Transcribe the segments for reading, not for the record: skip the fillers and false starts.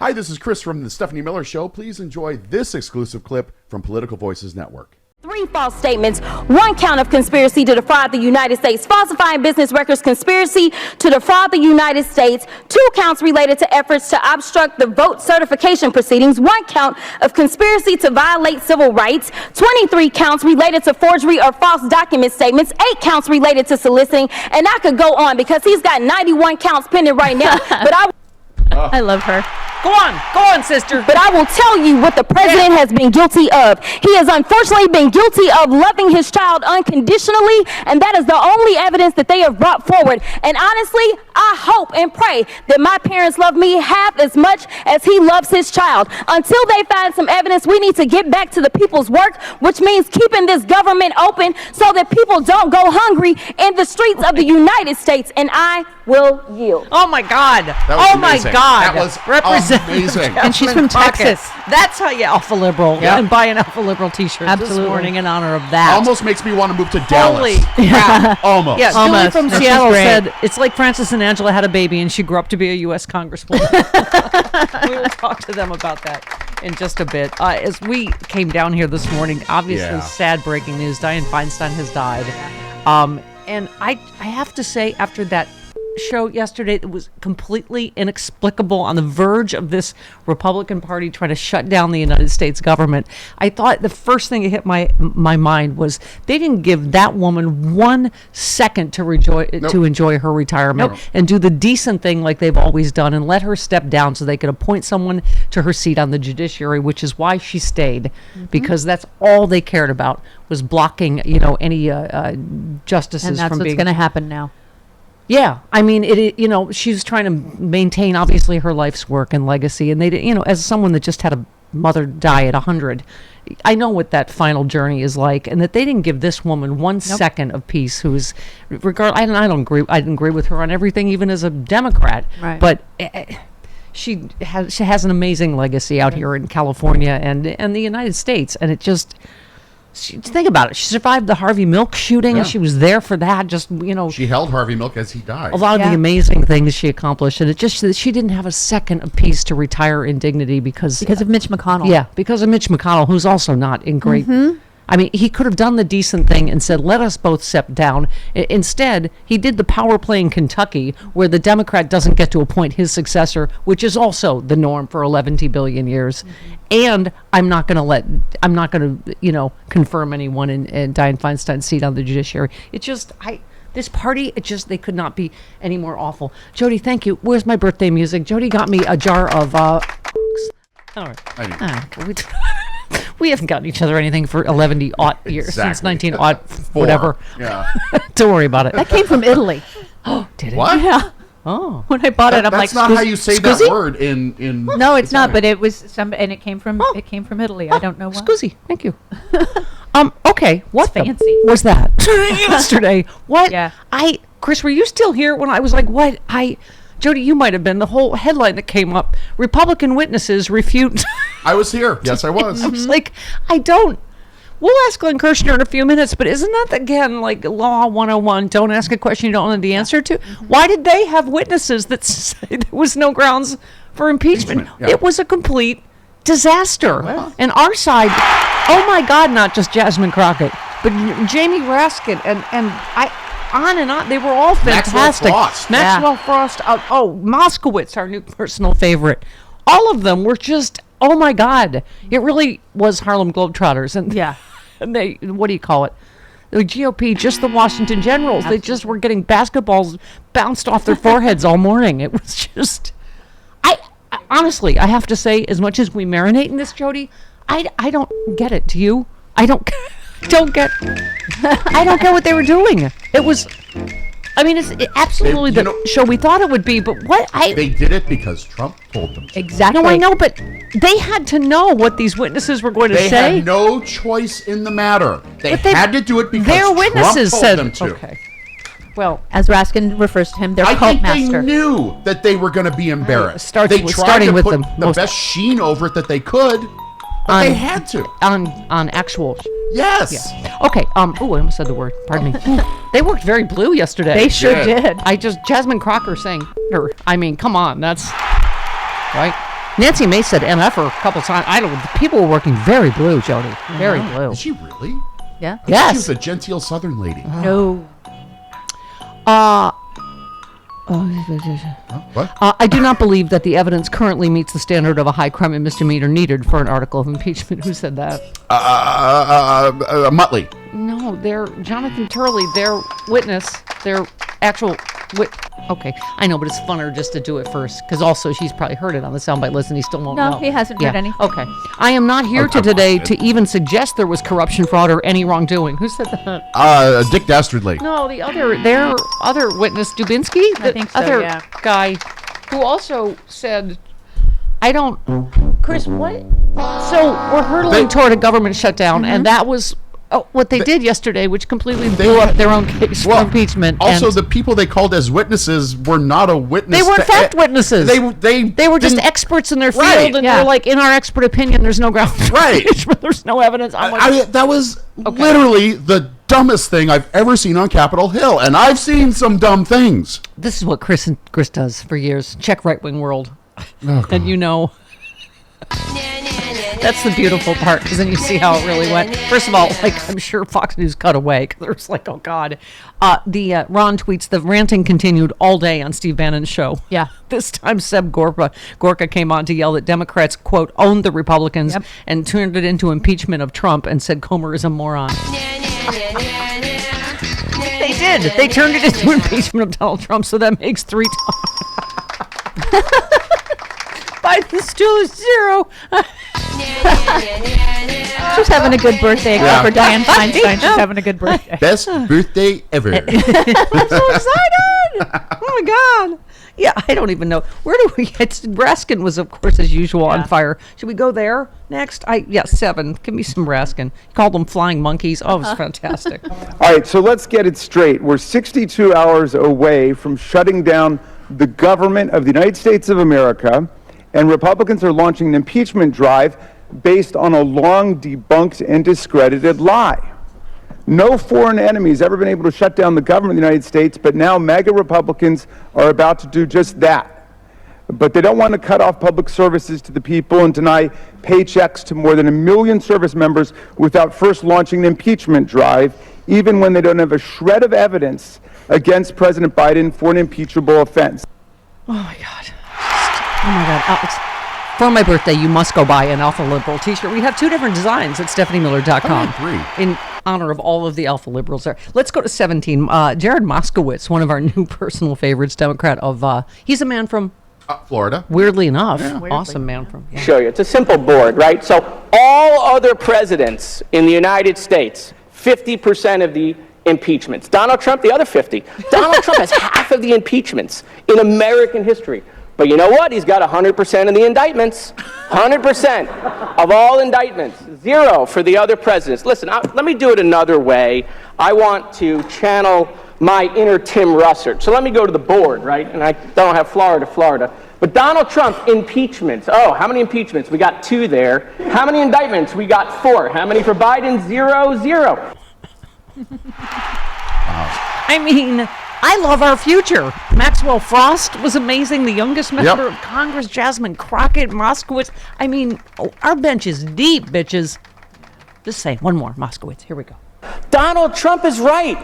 Hi, this is Chris from the Stephanie Miller Show. Please enjoy this exclusive clip from Political Voices Network. 3 false statements, 1 count of conspiracy to defraud the United States, falsifying business records, conspiracy to defraud the United States, 2 counts related to efforts to obstruct the vote certification proceedings, 1 count of conspiracy to violate civil rights, 23 counts related to forgery or false document statements, 8 counts related to soliciting, and I could go on because he's got 91 counts pending right now. But I love her. Go on, sister. But I will tell you what the president has been guilty of. He has unfortunately been guilty of loving his child unconditionally, and that is the only evidence that they have brought forward. And honestly, I hope and pray that my parents love me half as much as he loves his child. Until they find some evidence, we need to get back to the people's work, which means keeping this government open so that people don't go hungry in the streets of the United States. And I will yield. Oh my God. My God. That was amazing. And she's from Texas. That's how you alpha liberal. Yeah. And buy an alpha liberal t-shirt this morning in honor of that. Almost makes me want to move to Dallas. Holy crap. Almost. Yeah, Julie Almost. from She's Seattle great. said, it's like Francis and Angela had a baby and she grew up to be a U.S. Congresswoman. We will talk to them about that in just a bit. As we came down here this morning, obviously sad breaking news. Dianne Feinstein has died. And I have to say, after that show yesterday, it was completely inexplicable, on the verge of this Republican Party trying to shut down the United States government. I thought the first thing that hit my mind was they didn't give that woman 1 second to enjoy her retirement and do the decent thing like they've always done and let her step down so they could appoint someone to her seat on the judiciary, which is why she stayed, because that's all they cared about was blocking, any justices And that's from what's being going to happen now. Yeah, I mean, she's trying to maintain, obviously, her life's work and legacy. And they, as someone that just had a mother die at 100, I know what that final journey is like, and that they didn't give this woman 1 second of peace. Who's, I didn't agree with her on everything, even as a Democrat. Right. But she has an amazing legacy out here in California and the United States, and it just. Think about it. She survived the Harvey Milk shooting, and she was there for that. She held Harvey Milk as he died. A lot of the amazing things she accomplished, and it just that she didn't have a second of peace to retire in dignity because of Mitch McConnell. Yeah, because of Mitch McConnell, who's also not in great. I mean, he could have done the decent thing and said, let us both step down. Instead, he did the power play in Kentucky, where the Democrat doesn't get to appoint his successor, which is also the norm for 11 billion years. And I'm not going to, confirm anyone in Dianne Feinstein's seat on the judiciary. It's just, this party, they could not be any more awful. Jody, thank you. Where's my birthday music? Jody got me a jar of, all right. We haven't gotten each other anything for 11-odd years, since 19-odd whatever. Yeah. Don't worry about it. That came from Italy. Oh, did it? What? Yeah. Oh. When I bought it, I'm like, that's not how you say that word in No, it's not, but it was and it came from Italy. I don't know why. Scusi. Thank you. Okay. What fancy. was that yesterday? What? Yeah. Chris, were you still here when I was like, what? Jody, you might have been. The whole headline that came up, Republican witnesses refute. I was here. Yes, I was. I was like, we'll ask Glenn Kirschner in a few minutes, but isn't that, again, like Law 101, don't ask a question you don't know the answer to? Why did they have witnesses that say there was no grounds for impeachment? Yeah. It was a complete disaster. Well. And our side, oh my God, not just Jasmine Crockett, but Jamie Raskin and on and on. They were all fantastic. Maxwell Frost. Moskowitz, our new personal favorite. All of them were just, oh my God. It really was Harlem Globetrotters. And and they, what do you call it? The GOP, just the Washington Generals. Absolutely. They just were getting basketballs bounced off their foreheads all morning. It was just, honestly, I have to say, as much as we marinate in this, Jody, I don't get it. Do you? I don't get what they were doing. It was, it's absolutely the show we thought it would be, but they did it because Trump told them to. Exactly. No, I know, but they had to know what these witnesses were going to say. They had no choice in the matter. They had to do it because their witnesses Trump said told them to. Okay. Well, as Raskin refers to him, their I cult think master. they knew that they were going to be embarrassed. They tried to put the best sheen over it that they could, but they had to. On actual. Yes. Yeah. Okay. I almost said the word. Pardon me. They worked very blue yesterday. They sure did. Jasmine Crocker saying, come on, that's right. Nancy Mace said MF a couple times. People were working very blue, Jody. Very blue. Is she really? Yeah. Yes. She was a genteel Southern lady. No. What? I do not believe that the evidence currently meets the standard of a high crime and misdemeanor needed for an article of impeachment. Who said that? Muttley. No, they're Jonathan Turley, their witness, their actual Okay, I know, but it's funner just to do it first, because also she's probably heard it on the soundbite list, and he still won't know. No, he hasn't heard any. Okay, I am not here today to even suggest there was corruption, fraud, or any wrongdoing. Who said that? Dick Dastardly. No, their other witness, Dubinsky, I think so, other yeah. guy, who also said, Chris, what? So we're hurtling toward a government shutdown, and that was what they did yesterday, which completely blew up their own case for impeachment. Also, the people they called as witnesses were not a witness. They weren't fact witnesses. They were just experts in their field, Right, and yeah. they're like, in our expert opinion, there's no ground for Right. impeachment. There's no evidence. I'm like, I mean, that was literally the dumbest thing I've ever seen on Capitol Hill, and I've seen some dumb things. this is what Chris does for years. Check Right Wing World, and you know. That's the beautiful part, because then you see how it really went. First of all, like, I'm sure Fox News cut away, because they're just like, oh, God. Ron tweets, the ranting continued all day on Steve Bannon's show. Yeah. This time, Seb Gorka came on to yell that Democrats, quote, owned the Republicans and turned it into impeachment of Trump and said Comer is a moron. They did. They turned it into impeachment of Donald Trump, so that makes 3 times. Biden still is 0. She's having a good birthday. Except for Dianne Feinstein. She's having a good birthday. Best birthday ever. I'm so excited! Oh my God! Yeah, I don't even know where do we get. Raskin was, of course, as usual, on fire. Should we go there next? 7. Give me some Raskin. He called them flying monkeys. Oh, it was fantastic. All right, so let's get it straight. We're 62 hours away from shutting down the government of the United States of America, and Republicans are launching an impeachment drive based on a long debunked and discredited lie. No foreign enemy has ever been able to shut down the government of the United States, but now MAGA Republicans are about to do just that. But they don't want to cut off public services to the people and deny paychecks to more than 1 million service members without first launching an impeachment drive, even when they don't have a shred of evidence against President Biden for an impeachable offense. Oh my God. Oh my God. Alex, for my birthday, you must go buy an Alpha Liberal t-shirt. We have 2 different designs at StephanieMiller.com. In honor of all of the Alpha Liberals there. Let's go to 17. Jared Moskowitz, one of our new personal favorites, Democrat of, he's a man from Florida. Weirdly enough. Awesome man from. Yeah. Show you. It's a simple board, right? So all other presidents in the United States, 50% of the impeachments. Donald Trump, the other 50. Donald Trump has half of the impeachments in American history. But you know what? He's got 100% of the indictments. 100% of all indictments. 0 for the other presidents. Listen, let me do it another way. I want to channel my inner Tim Russert. So let me go to the board, right? And I don't have Florida. But Donald Trump, impeachments. Oh, how many impeachments? We got 2 there. How many indictments? We got 4. How many for Biden? 0. I mean, I love our future. Maxwell Frost was amazing. The youngest member of Congress, Jasmine Crockett, Moskowitz. I mean, our bench is deep, bitches. Just say one more, Moskowitz. Here we go. Donald Trump is right.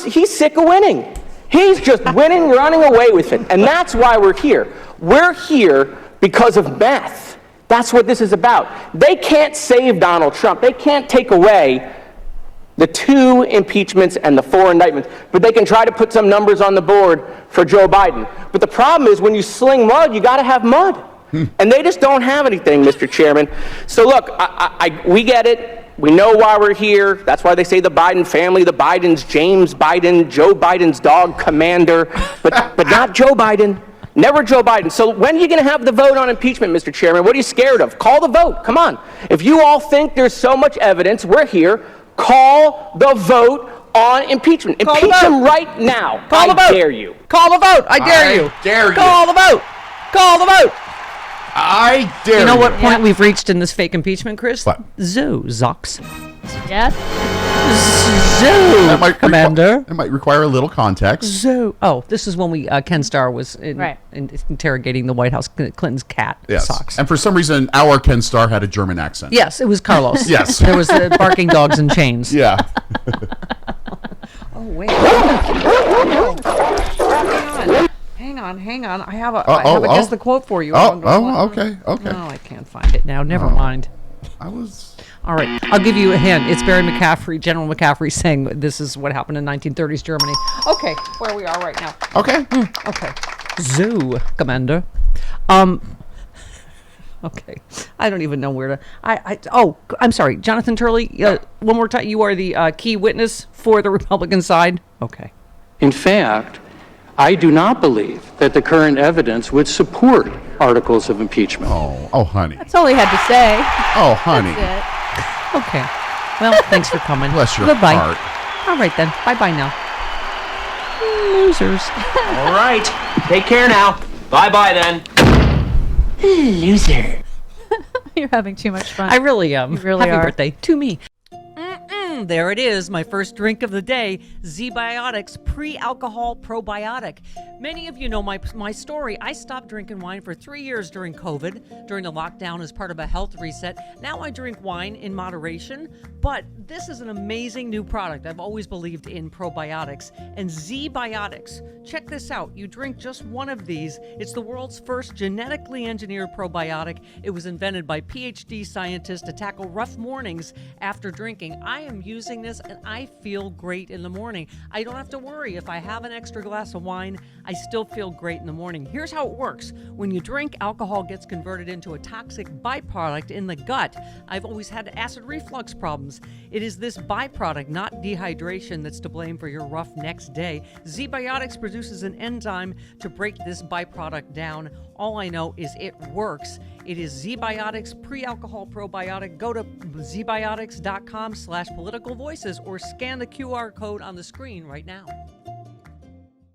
He's sick of winning. He's just winning, running away with it. And that's why we're here. We're here because of meth. That's what this is about. They can't save Donald Trump. They can't take away the 2 impeachments and the 4 indictments, but they can try to put some numbers on the board for Joe Biden. But the problem is when you sling mud, you got to have mud. And they just don't have anything, Mr. Chairman. So look, we get it. We know why we're here. That's why they say the Biden family, the Bidens, James Biden, Joe Biden's dog, Commander, but not Joe Biden. Never Joe Biden. So when are you going to have the vote on impeachment, Mr. Chairman? What are you scared of? Call the vote. Come on. If you all think there's so much evidence, we're here. Call the vote on impeachment. Impeach him right now. Call the vote. I dare you. Call the vote. I dare you. Dare you. Call the vote. Call the vote. I dare you. You know what point we've reached in this fake impeachment, Chris? What? Zox. Yes. Commander. It might require a little context. Oh, this is when Ken Starr was interrogating the White House, Clinton's cat socks. And for some reason, our Ken Starr had a German accent. Yes, it was Carlos. Yes. There was barking dogs and chains. Yeah. Oh, wait. Hang on. I have a guess the quote for you. Okay. No, I can't find it now. Never mind. All right, I'll give you a hint. It's Barry McCaffrey, General McCaffrey, saying this is what happened in 1930s Germany. Okay, where we are right now. Okay. Okay. Zoo, Commander. Okay. I don't even know where to. I'm sorry, Jonathan Turley. One more time. You are the key witness for the Republican side. Okay. In fact, I do not believe that the current evidence would support articles of impeachment. Oh, honey. That's all he had to say. Oh, honey. That's it. Okay. Well, thanks for coming. Bless your Goodbye. heart. All right then. Bye now. Losers. All right. Take care now. Bye-bye then. Loser. You're having too much fun. I really am. You really Happy are. birthday to me. There it is, my first drink of the day, Z-Biotics Pre-Alcohol Probiotic. Many of you know my story. I stopped drinking wine for 3 years during COVID, during the lockdown as part of a health reset. Now I drink wine in moderation, but this is an amazing new product. I've always believed in probiotics. And Z-Biotics, check this out. You drink just one of these. It's the world's first genetically engineered probiotic. It was invented by PhD scientists to tackle rough mornings after drinking. I am using this and I feel great in the morning. I don't have to worry if I have an extra glass of wine, I still feel great in the morning. Here's how it works. When you drink, alcohol gets converted into a toxic byproduct in the gut. I've always had acid reflux problems. It is this byproduct, not dehydration, that's to blame for your rough next day. Z-Biotics produces an enzyme to break this byproduct down. All I know is it works. It is Z-Biotics Pre-Alcohol Probiotic. Go to zbiotics.com/politicalvoices or scan the QR code on the screen right now.